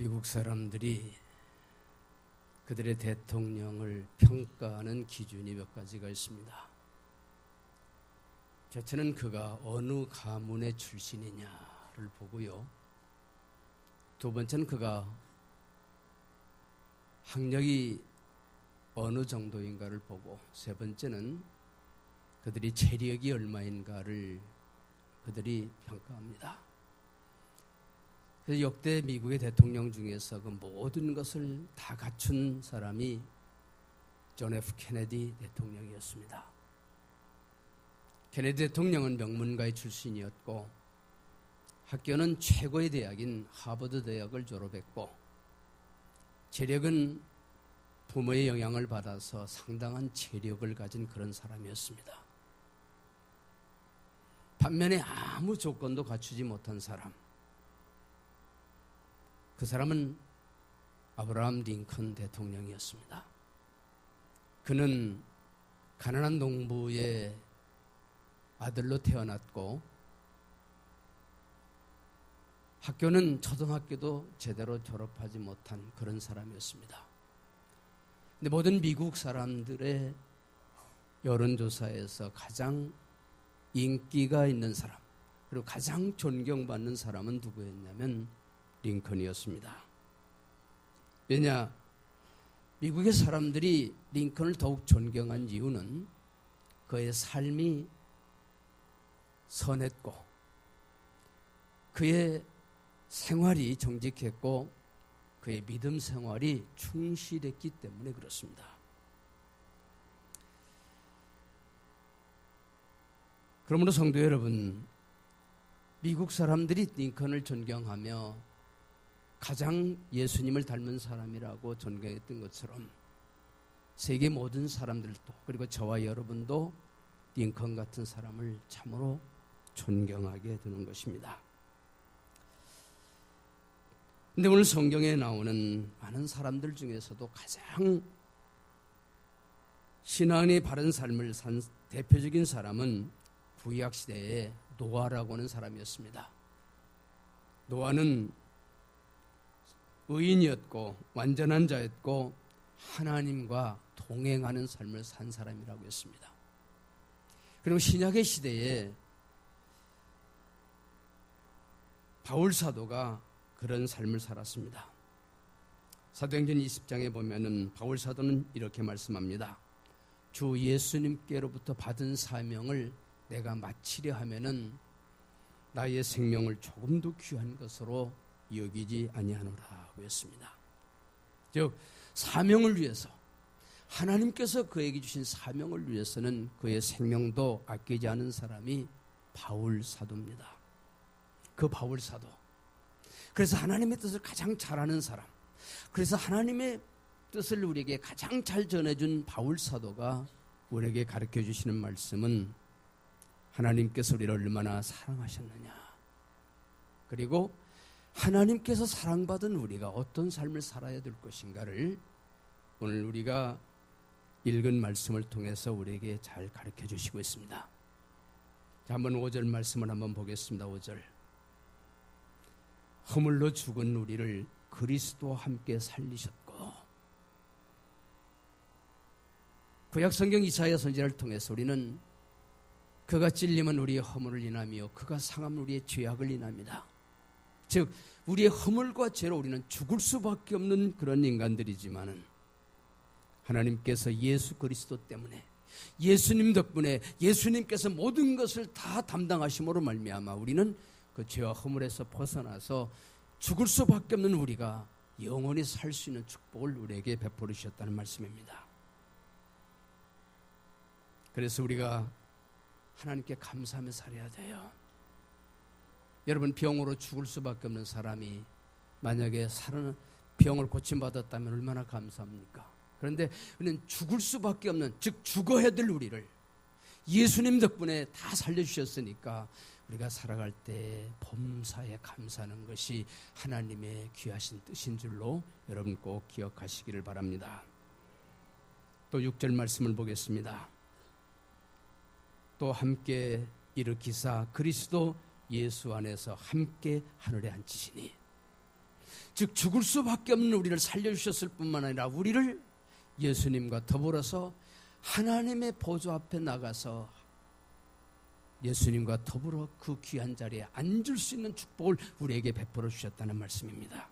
미국 사람들이 그들의 대통령을 평가하는 기준이 몇 가지가 있습니다. 첫째는 그가 어느 가문의 출신이냐를 보고요. 두 번째는 그가 학력이 어느 정도인가를 보고, 세 번째는 그들이 재력이 얼마인가를 그들이 평가합니다. 그래서 역대 미국의 대통령 중에서 그 모든 것을 다 갖춘 사람이 존 F 케네디 대통령이었습니다. 케네디 대통령은 명문가의 출신이었고 학교는 최고의 대학인 하버드 대학을 졸업했고 재력은 부모의 영향을 받아서 상당한 재력을 가진 그런 사람이었습니다. 반면에 아무 조건도 갖추지 못한 사람, 그 사람은 아브라함 링컨 대통령이었습니다. 그는 가난한 농부의 아들로 태어났고 학교는 초등학교도 제대로 졸업하지 못한 그런 사람이었습니다. 근데 모든 미국 사람들의 여론조사에서 가장 인기가 있는 사람, 그리고 가장 존경받는 사람은 누구였냐면 링컨이었습니다. 왜냐? 미국의 사람들이 링컨을 더욱 존경한 이유는 그의 삶이 선했고 그의 생활이 정직했고 그의 믿음 생활이 충실했기 때문에 그렇습니다. 그러므로 성도 여러분, 미국 사람들이 링컨을 존경하며 가장 예수님을 닮은 사람이라고 존경했던 것처럼 세계 모든 사람들도, 그리고 저와 여러분도 링컨 같은 사람을 참으로 존경하게 되는 것입니다. 근데 오늘 성경에 나오는 많은 사람들 중에서도 가장 신앙의 바른 삶을 산 대표적인 사람은 구약 시대의 노아라고 하는 사람이었습니다. 노아는 의인이었고 완전한 자였고 하나님과 동행하는 삶을 산 사람이라고 했습니다. 그리고 신약의 시대에 바울 사도가 그런 삶을 살았습니다. 사도행전 20장에 보면은 바울 사도는 이렇게 말씀합니다. 주 예수님께로부터 받은 사명을 내가 마치려 하면은 나의 생명을 조금도 귀한 것으로 여기지 아니하노라고 했습니다. 즉 사명을 위해서, 하나님께서 그에게 주신 사명을 위해서는 그의 생명도 아끼지 않은 사람이 바울 사도입니다. 그 바울 사도, 그래서 하나님의 뜻을 가장 잘하는 사람, 그래서 하나님의 뜻을 우리에게 가장 잘 전해준 바울 사도가 우리에게 가르쳐 주시는 말씀은 하나님께서 우리를 얼마나 사랑하셨느냐, 그리고 하나님께서 사랑받은 우리가 어떤 삶을 살아야 될 것인가를 오늘 우리가 읽은 말씀을 통해서 우리에게 잘 가르쳐 주시고 있습니다. 자, 한번 5절 말씀을 한번 보겠습니다. 5절. 허물로 죽은 우리를 그리스도와 함께 살리셨고, 구약 성경 이사야 선지자를 통해서 우리는 그가 찔림은 우리의 허물을 인하며 그가 상함은 우리의 죄악을 인합니다. 즉 우리의 허물과 죄로 우리는 죽을 수밖에 없는 그런 인간들이지만은 하나님께서 예수 그리스도 때문에, 예수님 덕분에, 예수님께서 모든 것을 다 담당하심으로 말미암아 우리는 그 죄와 허물에서 벗어나서 죽을 수밖에 없는 우리가 영원히 살 수 있는 축복을 우리에게 베풀어 주셨다는 말씀입니다. 그래서 우리가 하나님께 감사하며 살아야 돼요. 여러분, 병으로 죽을 수밖에 없는 사람이 만약에 병을 고침받았다면 얼마나 감사합니까? 그런데 우리는 죽을 수밖에 없는, 즉 죽어야 될 우리를 예수님 덕분에 다 살려주셨으니까 우리가 살아갈 때 범사에 감사하는 것이 하나님의 귀하신 뜻인 줄로 여러분 꼭 기억하시기를 바랍니다. 또 6절 말씀을 보겠습니다. 또 함께 일으키사 그리스도 예수 안에서 함께 하늘에 앉히시니. 즉 죽을 수밖에 없는 우리를 살려주셨을 뿐만 아니라 우리를 예수님과 더불어서 하나님의 보좌 앞에 나가서 예수님과 더불어 그 귀한 자리에 앉을 수 있는 축복을 우리에게 베풀어 주셨다는 말씀입니다.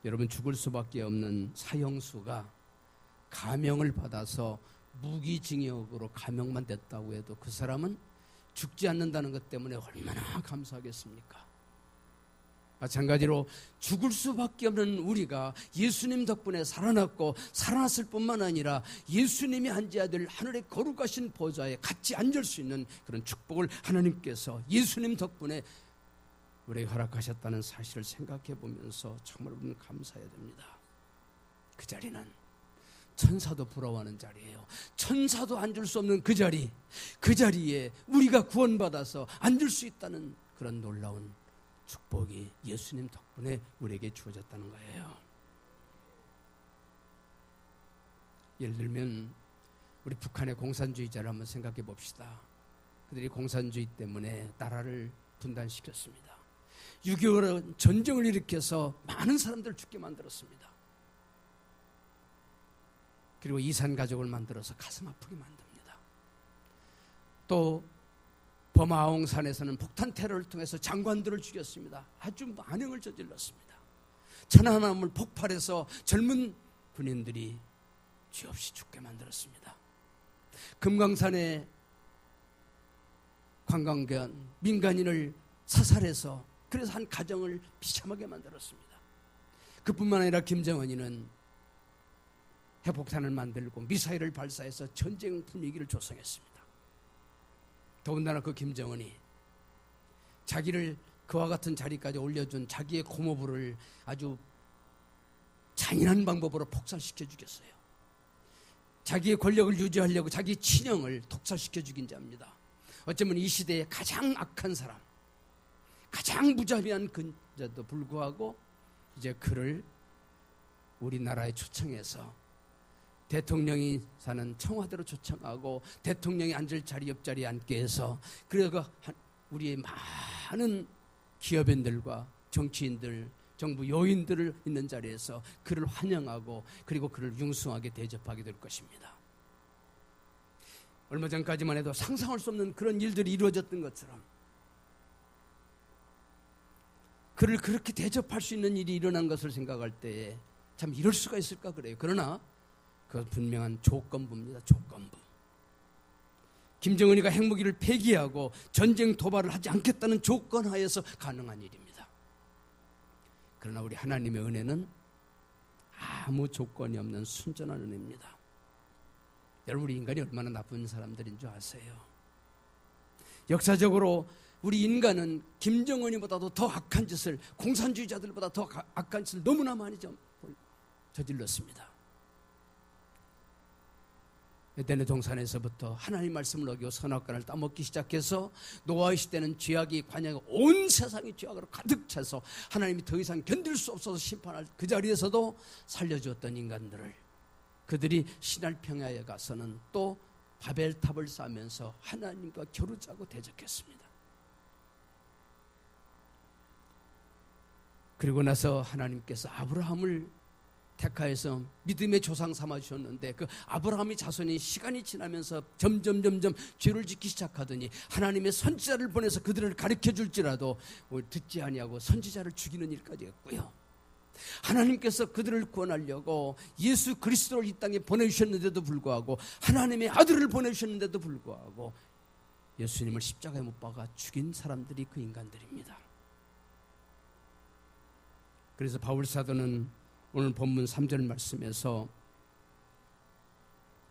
여러분, 죽을 수밖에 없는 사형수가 감형을 받아서 무기징역으로 감형만 됐다고 해도 그 사람은 죽지 않는다는 것 때문에 얼마나 감사하겠습니까? 마찬가지로 죽을 수밖에 없는 우리가 예수님 덕분에 살아났고 살아났을 뿐만 아니라 예수님이 앉아야 될 하늘의 거룩하신 보좌에 같이 앉을 수 있는 그런 축복을 하나님께서 예수님 덕분에 우리에게 허락하셨다는 사실을 생각해 보면서 정말 우리는 감사해야 됩니다. 그 자리는 천사도 부러워하는 자리예요. 천사도 앉을 수 없는 그 자리, 그 자리에 우리가 구원받아서 앉을 수 있다는 그런 놀라운 축복이 예수님 덕분에 우리에게 주어졌다는 거예요. 예를 들면 우리 북한의 공산주의자를 한번 생각해 봅시다. 그들이 공산주의 때문에 나라를 분단시켰습니다. 6.25는 전쟁을 일으켜서 많은 사람들을 죽게 만들었습니다. 그리고 이산가족을 만들어서 가슴 아프게 만듭니다. 또 버마 아웅산에서는 폭탄 테러를 통해서 장관들을 죽였습니다. 아주 만행을 저질렀습니다. 천안함을 폭발해서 젊은 군인들이 죄 없이 죽게 만들었습니다. 금강산에 관광객 민간인을 사살해서 그래서 한 가정을 비참하게 만들었습니다. 그뿐만 아니라 김정은이는 핵폭탄을 만들고 미사일을 발사해서 전쟁 분위기를 조성했습니다. 더군다나 그 김정은이 자기를 그와 같은 자리까지 올려준 자기의 고모부를 아주 잔인한 방법으로 폭살시켜 죽였어요. 자기의 권력을 유지하려고 자기 친형을 독살시켜 죽인 자입니다. 어쩌면 이 시대의 가장 악한 사람, 가장 무자비한 근자도 불구하고 이제 그를 우리나라에 초청해서 대통령이 사는 청와대로 초청하고 대통령이 앉을 자리 옆자리에 앉게 해서 그래서 우리의 많은 기업인들과 정치인들, 정부 요인들을 있는 자리에서 그를 환영하고 그리고 그를 융숭하게 대접하게 될 것입니다. 얼마 전까지만 해도 상상할 수 없는 그런 일들이 이루어졌던 것처럼 그를 그렇게 대접할 수 있는 일이 일어난 것을 생각할 때에 참 이럴 수가 있을까 그래요. 그러나 그건 분명한 조건부입니다. 조건부. 김정은이가 핵무기를 폐기하고 전쟁 도발을 하지 않겠다는 조건 하에서 가능한 일입니다. 그러나 우리 하나님의 은혜는 아무 조건이 없는 순전한 은혜입니다. 여러분, 우리 인간이 얼마나 나쁜 사람들인 줄 아세요? 역사적으로 우리 인간은 김정은이보다도 더 악한 짓을, 공산주의자들보다 더 악한 짓을 너무나 많이 저질렀습니다. 에덴의 동산에서부터 하나님 말씀을 어기고 선악과를 따먹기 시작해서 노아의 시대는 죄악이 관영하고 온 세상이 죄악으로 가득 차서 하나님이 더 이상 견딜 수 없어서 심판할 그 자리에서도 살려주었던 인간들을 그들이 신할 평야에 가서는 또 바벨탑을 쌓으면서 하나님과 겨루자고 대적했습니다. 그리고 나서 하나님께서 아브라함을 택하여서 믿음의 조상 삼아 주셨는데 그 아브라함의 자손이 시간이 지나면서 점점 죄를 짓기 시작하더니 하나님의 선지자를 보내서 그들을 가르쳐 줄지라도 듣지 아니하고 선지자를 죽이는 일까지 했고요. 하나님께서 그들을 구원하려고 예수 그리스도를 이 땅에 보내주셨는데도 불구하고 하나님의 아들을 보내주셨는데도 불구하고 예수님을 십자가에 못 박아 죽인 사람들이 그 인간들입니다. 그래서 바울 사도는 오늘 본문 3절 말씀에서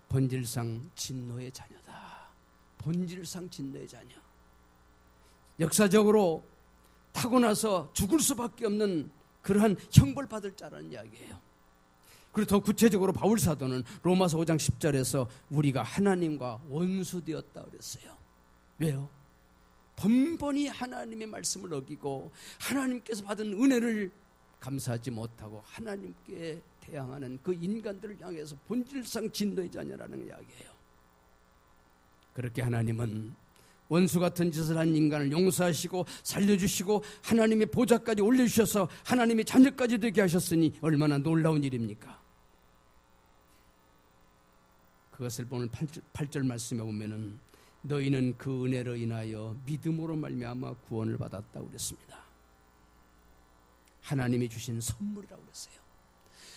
본질상 진노의 자녀다. 본질상 진노의 자녀. 역사적으로 타고나서 죽을 수밖에 없는 그러한 형벌받을 자라는 이야기예요. 그리고 더 구체적으로 바울 사도는 로마서 5장 10절에서 우리가 하나님과 원수되었다 그랬어요. 왜요? 번번이 하나님의 말씀을 어기고 하나님께서 받은 은혜를 감사하지 못하고 하나님께 대항하는 그 인간들을 향해서 본질상 진노의 자녀라는 이야기예요. 그렇게 하나님은 원수 같은 짓을 한 인간을 용서하시고 살려주시고 하나님의 보좌까지 올려주셔서 하나님의 자녀까지 되게 하셨으니 얼마나 놀라운 일입니까? 그것을 오늘 8절 말씀에 보면은 너희는 그 은혜로 인하여 믿음으로 말미암아 구원을 받았다고 그랬습니다. 하나님이 주신 선물이라고 그랬어요.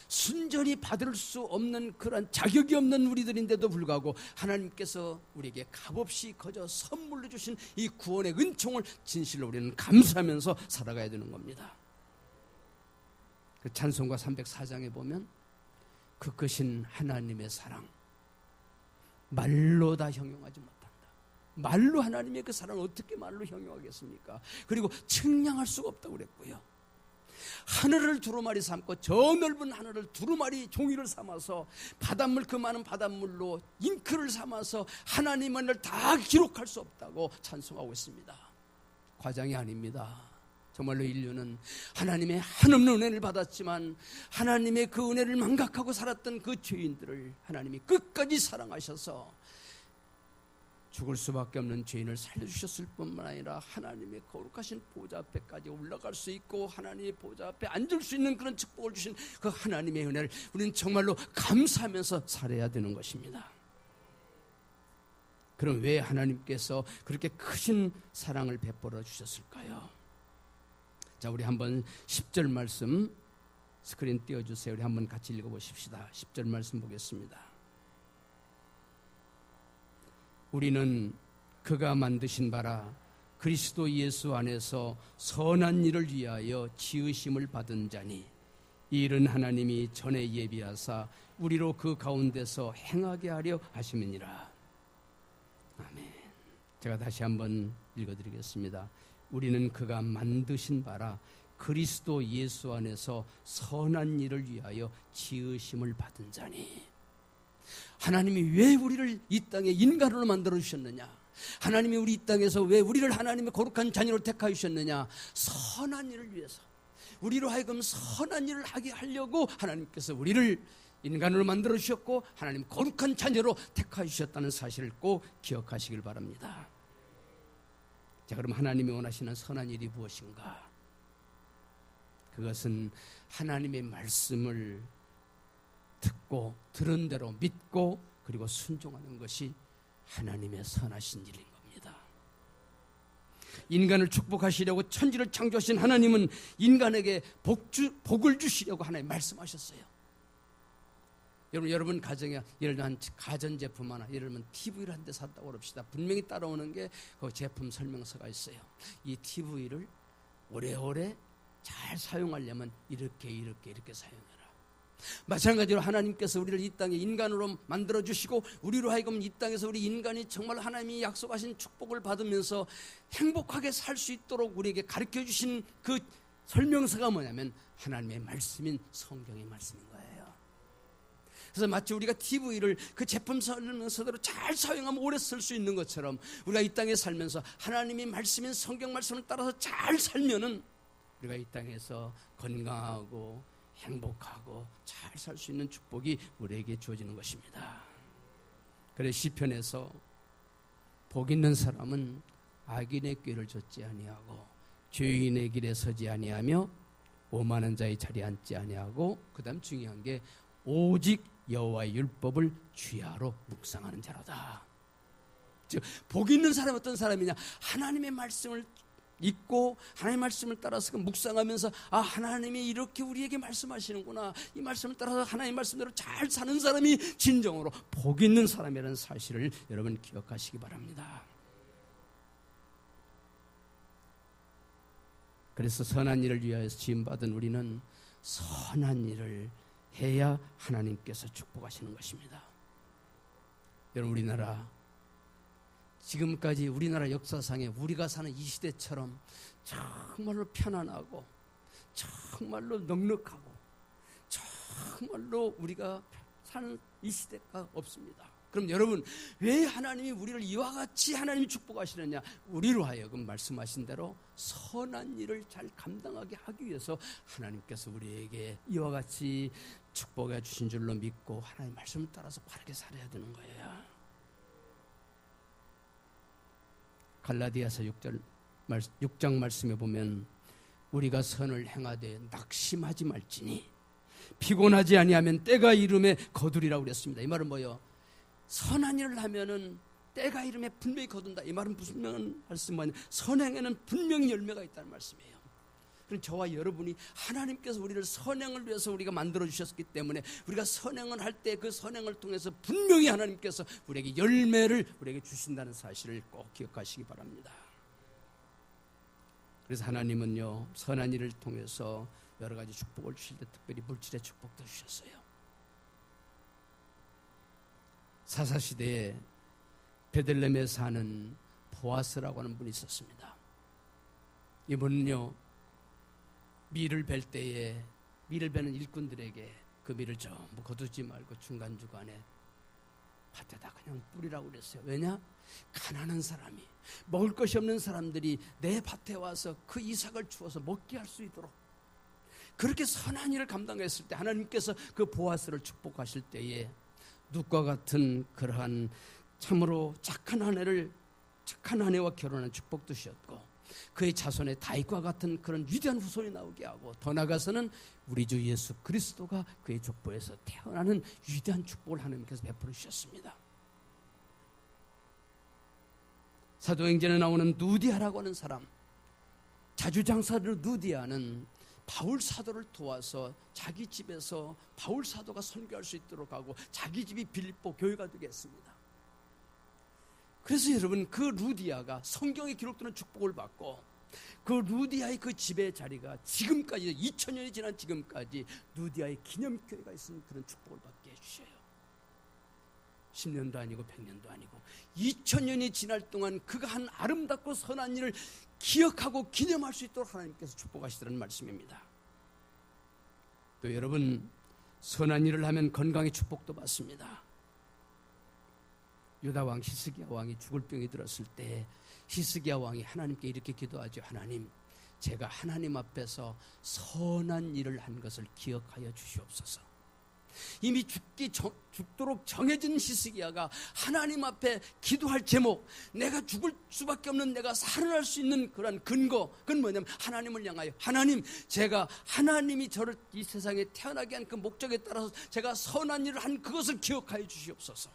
순전히 받을 수 없는 그런 자격이 없는 우리들인데도 불구하고 하나님께서 우리에게 값없이 거저 선물로 주신 이 구원의 은총을 진실로 우리는 감사하면서 살아가야 되는 겁니다. 그 찬송가 304장에 보면 그 크신 하나님의 사랑 말로 다 형용하지 못한다. 말로 하나님의 그 사랑을 어떻게 말로 형용하겠습니까? 그리고 측량할 수가 없다고 그랬고요. 하늘을 두루마리 삼고 저 넓은 하늘을 두루마리 종이를 삼아서 바닷물 그 많은 바닷물로 잉크를 삼아서 하나님의 은혜를 다 기록할 수 없다고 찬송하고 있습니다. 과장이 아닙니다. 정말로 인류는 하나님의 한없는 은혜를 받았지만 하나님의 그 은혜를 망각하고 살았던 그 죄인들을 하나님이 끝까지 사랑하셔서 죽을 수밖에 없는 죄인을 살려주셨을 뿐만 아니라 하나님의 거룩하신 보좌 앞에까지 올라갈 수 있고 하나님의 보좌 앞에 앉을 수 있는 그런 축복을 주신 그 하나님의 은혜를 우리는 정말로 감사하면서 살아야 되는 것입니다. 그럼 왜 하나님께서 그렇게 크신 사랑을 베풀어 주셨을까요? 자, 우리 한번 10절 말씀 스크린 띄워주세요. 우리 한번 같이 읽어보십시다. 10절 말씀 보겠습니다. 우리는 그가 만드신 바라 그리스도 예수 안에서 선한 일을 위하여 지으심을 받은 자니 이 일은 하나님이 전에 예비하사 우리로 그 가운데서 행하게 하려 하심이니라. 아멘. 제가 다시 한번 읽어드리겠습니다. 우리는 그가 만드신 바라 그리스도 예수 안에서 선한 일을 위하여 지으심을 받은 자니. 하나님이 왜 우리를 이 땅에 인간으로 만들어 주셨느냐? 하나님이 우리 이 땅에서 왜 우리를 하나님의 거룩한 자녀로 택하여 주셨느냐? 선한 일을 위해서, 우리로 하여금 선한 일을 하게 하려고 하나님께서 우리를 인간으로 만들어 주셨고 하나님 거룩한 자녀로 택하여 주셨다는 사실을 꼭 기억하시길 바랍니다. 자, 그럼 하나님이 원하시는 선한 일이 무엇인가? 그것은 하나님의 말씀을 듣고 들은 대로 믿고 그리고 순종하는 것이 하나님의 선하신 일인 겁니다. 인간을 축복하시려고 천지를 창조하신 하나님은 인간에게 복을 주시려고 하나님 말씀하셨어요. 여러분 가정에 예를 들면 가전제품 하나, 예를 들면 TV를 한 대 샀다고 그럽시다. 분명히 따라오는 게 그 제품 설명서가 있어요. 이 TV를 오래오래 잘 사용하려면 이렇게 사용해라. 마찬가지로 하나님께서 우리를 이 땅에 인간으로 만들어주시고 우리로 하여금 이 땅에서 우리 인간이 정말 하나님이 약속하신 축복을 받으면서 행복하게 살 수 있도록 우리에게 가르쳐 주신 그 설명서가 뭐냐면 하나님의 말씀인 성경의 말씀인 거예요. 그래서 마치 우리가 TV를 그 제품 설명서대로 잘 사용하면 오래 쓸 수 있는 것처럼 우리가 이 땅에 살면서 하나님의 말씀인 성경 말씀을 따라서 잘 살면은 우리가 이 땅에서 건강하고 행복하고 잘 살 수 있는 축복이 우리에게 주어지는 것입니다. 그래서 시편에서 복 있는 사람은 악인의 꾀를 좇지 아니하고 죄인의 길에 서지 아니하며 오만한 자의 자리에 앉지 아니하고 그 다음 중요한 게 오직 여호와의 율법을 주야로 묵상하는 자로다. 즉 복 있는 사람은 어떤 사람이냐? 하나님의 말씀을 읽고 하나님의 말씀을 따라서 묵상하면서 아, 하나님이 이렇게 우리에게 말씀하시는구나, 이 말씀을 따라서 하나님의 말씀대로 잘 사는 사람이 진정으로 복 있는 사람이라는 사실을 여러분 기억하시기 바랍니다. 그래서 선한 일을 위하여 지음받은 우리는 선한 일을 해야 하나님께서 축복하시는 것입니다. 여러분, 우리나라 지금까지 우리나라 역사상에 우리가 사는 이 시대처럼 정말로 편안하고 정말로 넉넉하고 정말로 우리가 사는 이 시대가 없습니다. 그럼 여러분, 왜 하나님이 우리를 이와 같이 하나님이 축복하시느냐? 우리로 하여금 말씀하신 대로 선한 일을 잘 감당하게 하기 위해서 하나님께서 우리에게 이와 같이 축복해 주신 줄로 믿고 하나님의 말씀을 따라서 바르게 살아야 되는 거예요. 갈라디아서 6장 말씀에 보면 우리가 선을 행하되 낙심하지 말지니 피곤하지 아니하면 때가 이름에 거두리라고 그랬습니다. 이 말은 뭐예요? 선한 일을 하면은 때가 이름에 분명히 거둔다. 이 말은 무슨 말씀 뭐냐? 선행에는 분명히 열매가 있다는 말씀이에요. 그럼 저와 여러분이 하나님께서 우리를 선행을 위해서 우리가 만들어 주셨기 때문에 우리가 선행을 할 때 그 선행을 통해서 분명히 하나님께서 우리에게 열매를 우리에게 주신다는 사실을 꼭 기억하시기 바랍니다. 그래서 하나님은요, 선한 일을 통해서 여러 가지 축복을 주실 때 특별히 물질의 축복도 주셨어요. 사사시대에 베들레헴에 사는 보아스라고 하는 분이 있었습니다. 이분은요, 밀을 벨 때에 밀을 베는 일꾼들에게 그 밀을 전부 거두지 말고 중간중간에 밭에다 그냥 뿌리라고 그랬어요. 왜냐? 가난한 사람이, 먹을 것이 없는 사람들이 내 밭에 와서 그 이삭을 주워서 먹게 할 수 있도록 그렇게 선한 일을 감당했을 때 하나님께서 그 보아스를 축복하실 때에 룻과 같은 그러한 참으로 착한 아내와 결혼한 축복도 주셨고 그의 자손의 다윗과 같은 그런 위대한 후손이 나오게 하고 더 나아가서는 우리 주 예수 그리스도가 그의 족보에서 태어나는 위대한 축복을 하나님께서 베풀어 주셨습니다. 사도행전에 나오는 누디아라고 하는 사람, 자주장사로 누디아는 바울 사도를 도와서 자기 집에서 바울 사도가 선교할 수 있도록 하고 자기 집이 빌립보 교회가 되겠습니다. 그래서 여러분, 그 루디아가 성경에 기록되는 축복을 받고 그 루디아의 그 집의 자리가 지금까지 2000년이 지난 지금까지 루디아의 기념교회가 있는 그런 축복을 받게 해주셔요. 10년도 아니고 100년도 아니고 2000년이 지날 동안 그가 한 아름답고 선한 일을 기억하고 기념할 수 있도록 하나님께서 축복하시더라는 말씀입니다. 또 여러분, 선한 일을 하면 건강의 축복도 받습니다. 유다 왕 히스기야 왕이 죽을 병이 들었을 때 히스기야 왕이 하나님께 이렇게 기도하죠. 하나님, 제가 하나님 앞에서 선한 일을 한 것을 기억하여 주시옵소서. 이미 죽도록 정해진 히스기야가 하나님 앞에 기도할 제목, 내가 죽을 수밖에 없는 내가 살아날 수 있는 그런 근거, 그건 뭐냐면 하나님을 향하여, 하나님, 제가 하나님이 저를 이 세상에 태어나게 한 그 목적에 따라서 제가 선한 일을 한 그것을 기억하여 주시옵소서.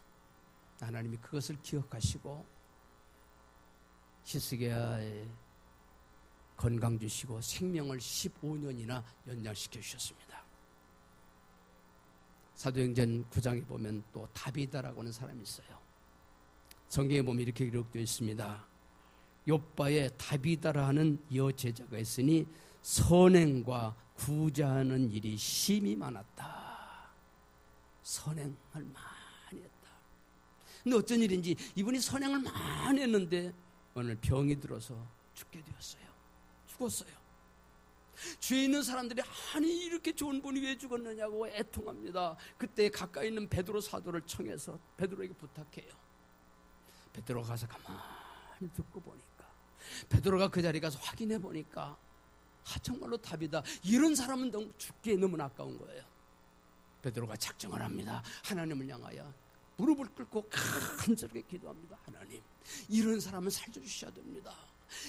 하나님이 그것을 기억하시고 히스기야의 건강 주시고 생명을 15년이나 연장시켜 주셨습니다. 사도행전 9장에 보면 또 다비다라고 하는 사람이 있어요. 성경에 보면 이렇게 기록되어 있습니다. 욥바에 다비다라 하는 여제자가 있으니 선행과 구제하는 일이 심히 많았다. 선행을 많이 했다. 근데 어쩐 일인지 이분이 선행을 많이 했는데 오늘 병이 들어서 죽게 되었어요. 죽었어요. 주위에 있는 사람들이 아니 이렇게 좋은 분이 왜 죽었느냐고 애통합니다. 그때 가까이 있는 베드로 사도를 청해서 베드로에게 부탁해요. 베드로가 가서 가만히 듣고 보니까 베드로가 그 자리에 가서 확인해 보니까 정말로 답이다. 이런 사람은 죽기에 너무 아까운 거예요. 베드로가 작정을 합니다. 하나님을 향하여 무릎을 꿇고 간절하게 기도합니다. 하나님, 이런 사람은 살려주셔야 됩니다.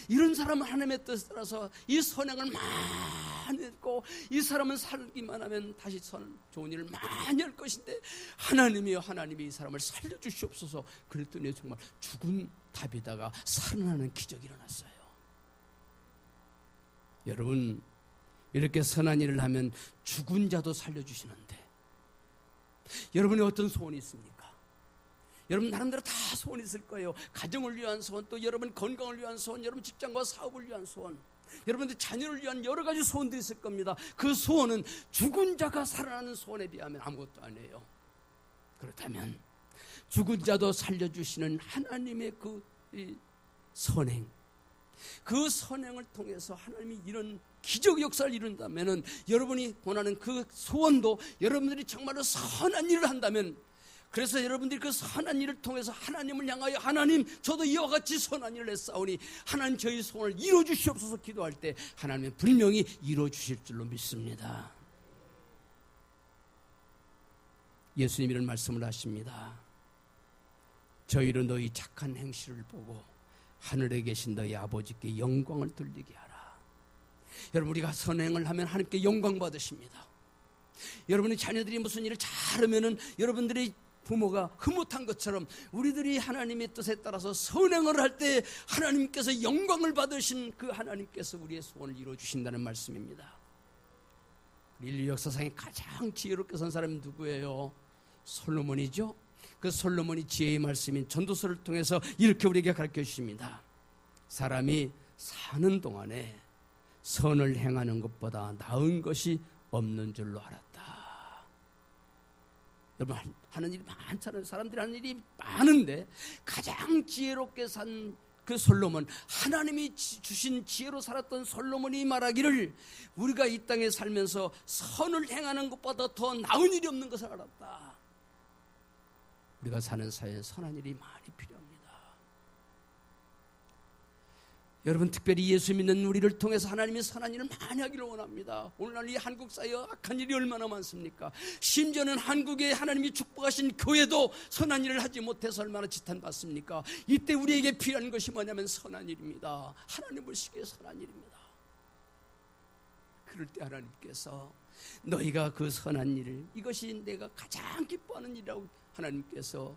이런 사람은 하나님의 뜻에 따라서 이 선행을 많이 했고 이 사람은 살기만 하면 다시 좋은 일을 많이 할 것인데 하나님이여, 하나님이 이 사람을 살려주시옵소서. 그랬더니 정말 죽은 다비다가 살아나는 기적이 일어났어요. 여러분, 이렇게 선한 일을 하면 죽은 자도 살려주시는데 여러분이 어떤 소원이 있습니까? 여러분 나름대로 다 소원이 있을 거예요. 가정을 위한 소원, 또 여러분 건강을 위한 소원, 여러분 직장과 사업을 위한 소원, 여러분들 자녀를 위한 여러 가지 소원들이 있을 겁니다. 그 소원은 죽은 자가 살아나는 소원에 비하면 아무것도 아니에요. 그렇다면 죽은 자도 살려주시는 하나님의 그 선행, 그 선행을 통해서 하나님이 이런 기적 역사를 이룬다면 여러분이 원하는 그 소원도 여러분들이 정말로 선한 일을 한다면, 그래서 여러분들이 그 선한 일을 통해서 하나님을 향하여 하나님, 저도 이와 같이 선한 일을 했사오니 하나님 저희 소원을 이루어주시옵소서 기도할 때 하나님은 분명히 이루어주실 줄로 믿습니다. 예수님 이런 말씀을 하십니다. 저희로 너희 착한 행실을 보고 하늘에 계신 너희 아버지께 영광을 돌리게 하라. 여러분, 우리가 선행을 하면 하나님께 영광 받으십니다. 여러분의 자녀들이 무슨 일을 잘하면은 여러분들이 부모가 흐뭇한 것처럼 우리들이 하나님의 뜻에 따라서 선행을 할 때 하나님께서 영광을 받으신 그 하나님께서 우리의 소원을 이루어주신다는 말씀입니다. 인류 역사상에 가장 지혜롭게 산 사람이 누구예요? 솔로몬이죠. 그 솔로몬이 지혜의 말씀인 전도서를 통해서 이렇게 우리에게 가르쳐 주십니다. 사람이 사는 동안에 선을 행하는 것보다 나은 것이 없는 줄로 알았다. 여러분, 하는 일이 많잖아요. 사람들이 하는 일이 많은데 가장 지혜롭게 산 그 솔로몬, 하나님이 주신 지혜로 살았던 솔로몬이 말하기를 우리가 이 땅에 살면서 선을 행하는 것보다 더 나은 일이 없는 것을 알았다. 우리가 사는 사회에 선한 일이 많이 필요합니다. 여러분, 특별히 예수 믿는 우리를 통해서 하나님이 선한 일을 많이 하기를 원합니다. 오늘날 이 한국 사회에 악한 일이 얼마나 많습니까? 심지어는 한국에 하나님이 축복하신 교회도 선한 일을 하지 못해서 얼마나 지탄받습니까? 이때 우리에게 필요한 것이 뭐냐면 선한 일입니다. 하나님 보시기에 선한 일입니다. 그럴 때 하나님께서 너희가 그 선한 일을, 이것이 내가 가장 기뻐하는 일이라고 하나님께서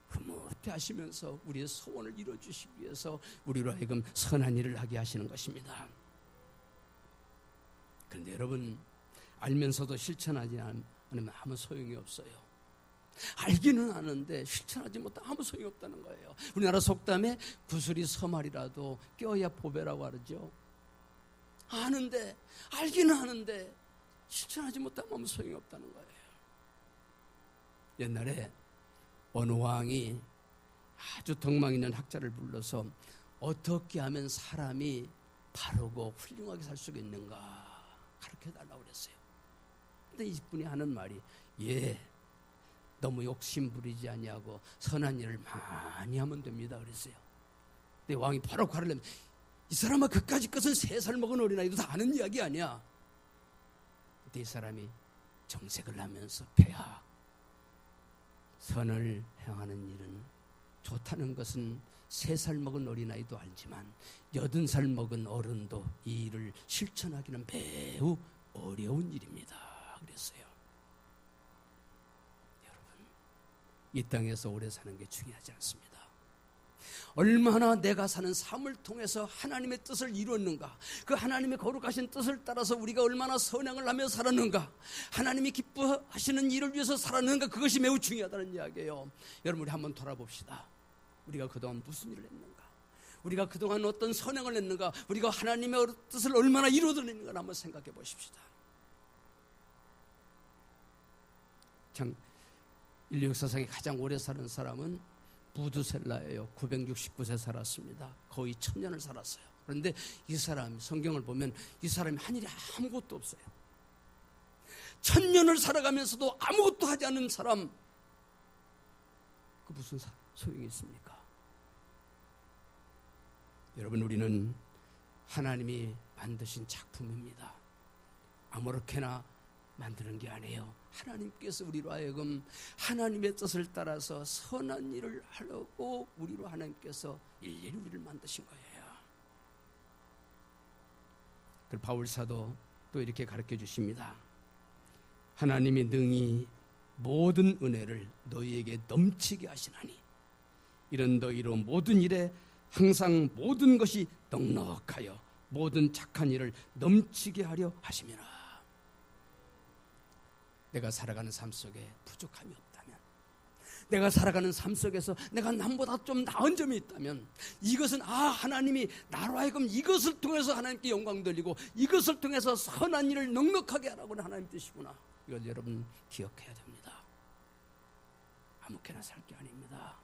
흐뭇해 하시면서 우리의 소원을 이루어주시기 위해서 우리로 하여금 선한 일을 하게 하시는 것입니다. 그런데 여러분, 알면서도 실천하지 않으면 아무 소용이 없어요. 알기는 아는데 실천하지 못하면 아무 소용이 없다는 거예요. 우리나라 속담에 구슬이 서말이라도 껴야 보배라고 하죠. 아는데, 알기는 아는데 실천하지 못하면 아무 소용이 없다는 거예요. 옛날에 어느 왕이 아주 덕망 있는 학자를 불러서 어떻게 하면 사람이 바르고 훌륭하게 살 수가 있는가 가르쳐달라고 그랬어요. 근데 이분이 하는 말이, 너무 욕심 부리지 아니하고 선한 일을 많이 하면 됩니다 그랬어요. 근데 왕이 바로 가르려면, 이 사람아, 그까짓 것은 3살 먹은 어린아이도 다 아는 이야기 아니야. 근데 이 사람이 정색을 하면서, 폐하, 선을 행하는 일은 좋다는 것은 3살 먹은 어린아이도 알지만 80살 먹은 어른도 이 일을 실천하기는 매우 어려운 일입니다 그랬어요. 여러분, 이 땅에서 오래 사는 게 중요하지 않습니다. 얼마나 내가 사는 삶을 통해서 하나님의 뜻을 이루었는가, 그 하나님의 거룩하신 뜻을 따라서 우리가 얼마나 선행을 하며 살았는가, 하나님이 기뻐하시는 일을 위해서 살았는가, 그것이 매우 중요하다는 이야기예요. 여러분, 우리 한번 돌아봅시다. 우리가 그동안 무슨 일을 했는가, 우리가 그동안 어떤 선행을 했는가, 우리가 하나님의 뜻을 얼마나 이루어드렸는가 한번 생각해 보십시다. 참, 인류 역사상에 가장 오래 사는 사람은 부두셀라예요. 969세 살았습니다. 거의 1000년을 살았어요. 그런데 이 사람, 성경을 보면 이 사람이 한 일이 아무것도 없어요. 1000년을 살아가면서도 아무것도 하지 않은 사람, 그 무슨 소용이 있습니까? 여러분, 우리는 하나님이 만드신 작품입니다. 아무렇게나 만드는 게 아니에요. 하나님께서 우리로 하여금 하나님의 뜻을 따라서 선한 일을 하려고 우리로 하나님께서 일일이 우리를 만드신 거예요. 그 바울 사도 또 이렇게 가르쳐 주십니다. 하나님이 능히 모든 은혜를 너희에게 넘치게 하시나니 이런 너희로 모든 일에 항상 모든 것이 넉넉하여 모든 착한 일을 넘치게 하려 하심이라. 내가 살아가는 삶 속에 부족함이 없다면, 내가 살아가는 삶 속에서 내가 남보다 좀 나은 점이 있다면, 이것은 하나님이 나로 하여금 이것을 통해서 하나님께 영광 돌리고 이것을 통해서 선한 일을 넉넉하게 하라고는 하나님 뜻이구나. 이걸 여러분 기억해야 됩니다. 아무렇게나 살 게 아닙니다.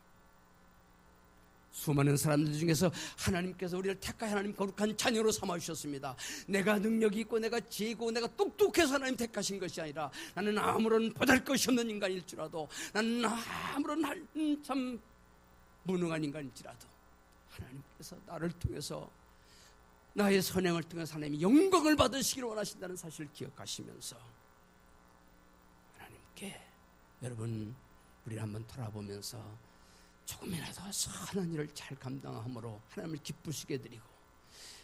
수많은 사람들 중에서 하나님께서 우리를 택하여 하나님 거룩한 자녀로 삼아주셨습니다. 내가 능력이 있고 내가 지혜고 내가 똑똑해서 하나님 택하신 것이 아니라, 나는 아무런 보잘것이 없는 인간일지라도, 나는 아무런 참 무능한 인간일지라도 하나님께서 나를 통해서, 나의 선행을 통해서 하나님이 영광을 받으시기를 원하신다는 사실을 기억하시면서 하나님께, 여러분, 우리를 한번 돌아보면서 조금이라도 선한 일을 잘 감당함으로 하나님을 기쁘시게 해드리고,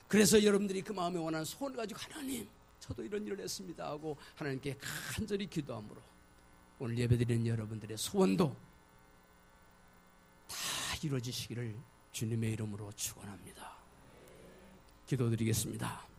그래서 여러분들이 그 마음에 원하는 소원을 가지고 하나님 저도 이런 일을 했습니다 하고 하나님께 간절히 기도함으로 오늘 예배드리는 여러분들의 소원도 다 이루어지시기를 주님의 이름으로 축원합니다. 기도드리겠습니다.